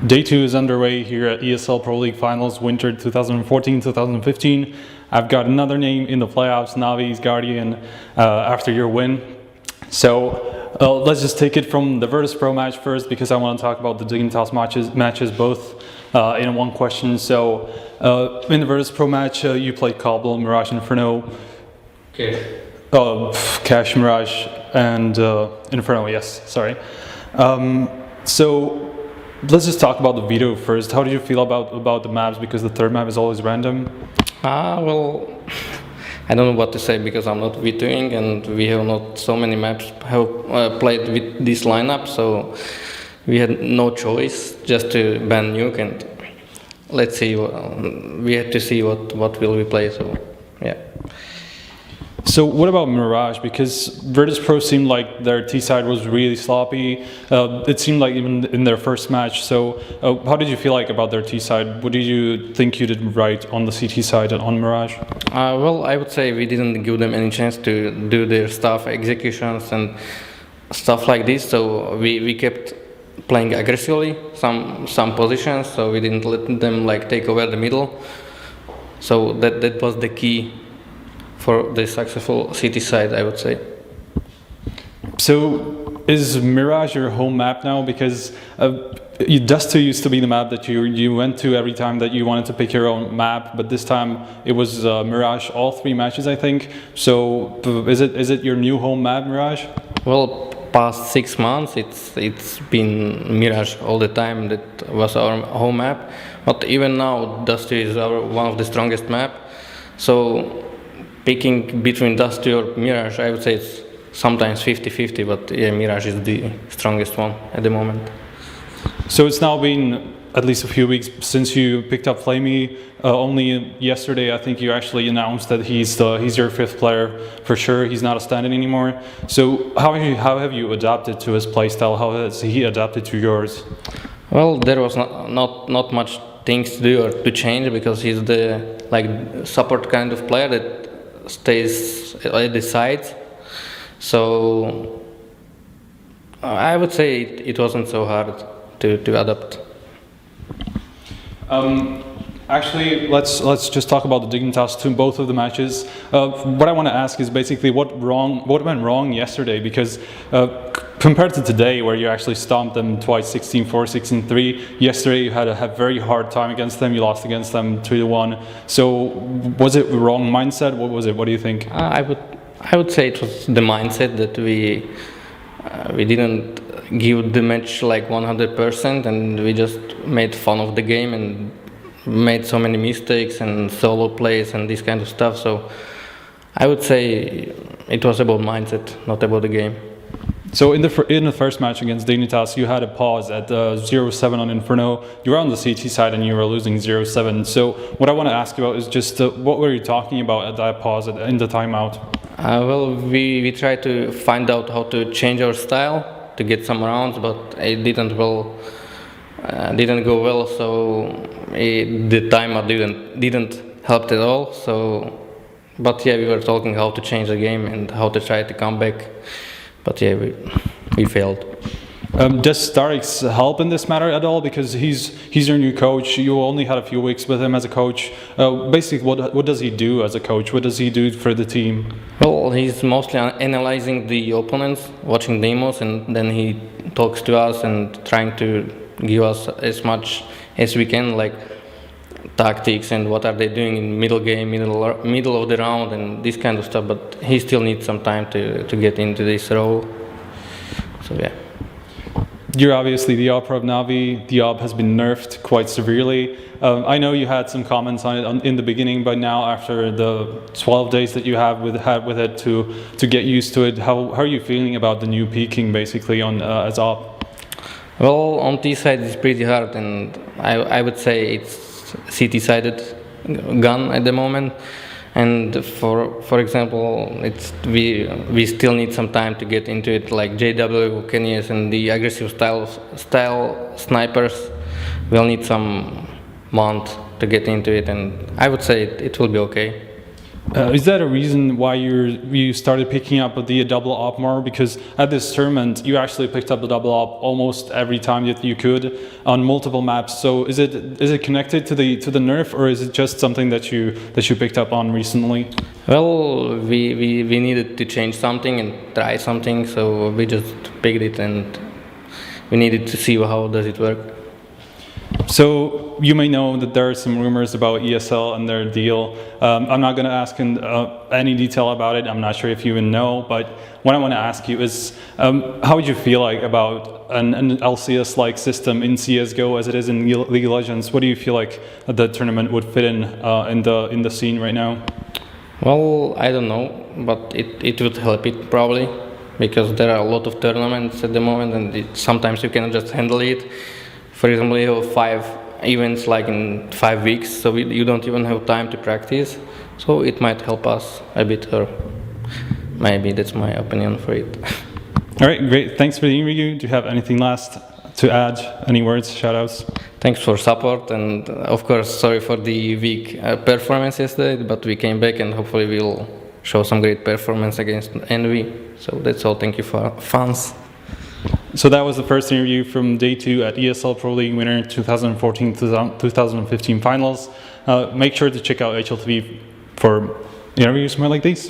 Day 2 is underway here at ESL Pro League Finals Winter 2014-2015. I've got another name in the playoffs, Navi's GuardiaN, after your win. So let's just take it from the Virtus.pro match first, because I want to talk about the Dignitas matches both in one question. So in the Virtus.pro match, you played Cobble, Mirage, Inferno. Okay. Cash, Mirage, and Inferno, yes, sorry. So let's just talk about the veto first. How did you feel about the maps, because the third map is always random? Well, I don't know what to say, because I'm not vetoing and we have not so many maps have played with this lineup, so we had no choice just to ban nuke, and let's see, we had to see what will we play, so yeah. So what about Mirage? Because Virtus.pro seemed like their T side was really sloppy. It seemed like even in their first match. So how did you feel like about their T side? What did you think you did right on the CT side and on Mirage? Well, I would say we didn't give them any chance to do their stuff, executions and stuff like this. So we kept playing aggressively some positions. So we didn't let them like take over the middle. So that was the key for the successful CT side, I would say. So is Mirage your home map now? Because Dust 2 used to be the map that you went to every time that you wanted to pick your own map, but this time it was Mirage all 3 matches, I think. So is it your new home map, Mirage? Well, past 6 months it's been Mirage all the time. That was our home map. But even now, Dust 2 is one of the strongest map. So picking between Dust 2 or Mirage, I would say it's sometimes 50-50, but yeah, Mirage is the strongest one at the moment. So it's now been at least a few weeks since you picked up flamie. Only yesterday, I think you actually announced that he's your 5th player for sure. He's not a stand-in anymore. So how have you adapted to his playstyle? How has he adapted to yours? Well, there was not much things to do or to change, because he's the support kind of player that stays at the sides. So I would say it wasn't so hard to adapt. Actually, let's just talk about the Dignitas to both of the matches. What I want to ask is basically what went wrong yesterday, because compared to today, where you actually stomped them twice, 16-4, 16-3, yesterday you had a very hard time against them. You lost against them 3-1. So was it the wrong mindset? What was it? What do you think? I would say it was the mindset that we didn't give the match like 100%, and we just made fun of the game and made so many mistakes and solo plays and this kind of stuff. So I would say it was about mindset, not about the game. So in the first match against Dignitas, you had a pause at 0-7 on Inferno. You were on the CT side and you were losing 0-7. So what I want to ask you about is just what were you talking about at that pause in the timeout? Well, we tried to find out how to change our style to get some rounds, but it didn't go well. So the timeout didn't help at all. So, but yeah, we were talking how to change the game and how to try to come back. But yeah, we failed. Does starix help in this matter at all? Because he's your new coach. You only had a few weeks with him as a coach. Basically, what does he do as a coach? What does he do for the team? Well, he's mostly analyzing the opponents, watching demos, and then he talks to us and trying to give us as much as we can, like tactics and what are they doing in middle game, middle of the round, and this kind of stuff. But he still needs some time to get into this role. So yeah. You're obviously the AWP of Navi. The AWP has been nerfed quite severely. I know you had some comments on it in the beginning, but now after the 12 days that you have with it to get used to it, how are you feeling about the new peaking basically on as AWP? Well, on T side it's pretty hard, and I would say it's CT-sided gun at the moment. And for example, we still need some time to get into it, like JW, Kenyas, and the aggressive style snipers. We'll need some month to get into it, and I would say it will be okay. Is that a reason why you started picking up the double-AWP more? Because at this tournament, you actually picked up the double-AWP almost every time that you could on multiple maps. So is it connected to the nerf, or is it just something that you picked up on recently? Well, we needed to change something and try something, so we just picked it, and we needed to see how does it work. So you may know that there are some rumors about ESL and their deal. I'm not going to ask in any detail about it. I'm not sure if you even know, but what I want to ask you is, how would you feel like about an LCS-like system in CS:GO as it is in League of Legends? What do you feel like the tournament would fit in the scene right now? Well, I don't know, but it would help it probably, because there are a lot of tournaments at the moment, and sometimes you cannot just handle it. For example, you have 5 events like in 5 weeks, so you don't even have time to practice. So it might help us a bit, or maybe that's my opinion for it. All right, great. Thanks for the interview. Do you have anything last to add? Any words, shout-outs? Thanks for support, and of course, sorry for the weak performance yesterday, but we came back and hopefully we'll show some great performance against Envy. So that's all. Thank you for fans. So that was the first interview from day 2 at ESL Pro League Winter 2014-2015 finals. Make sure to check out HLTV for interviews more like these.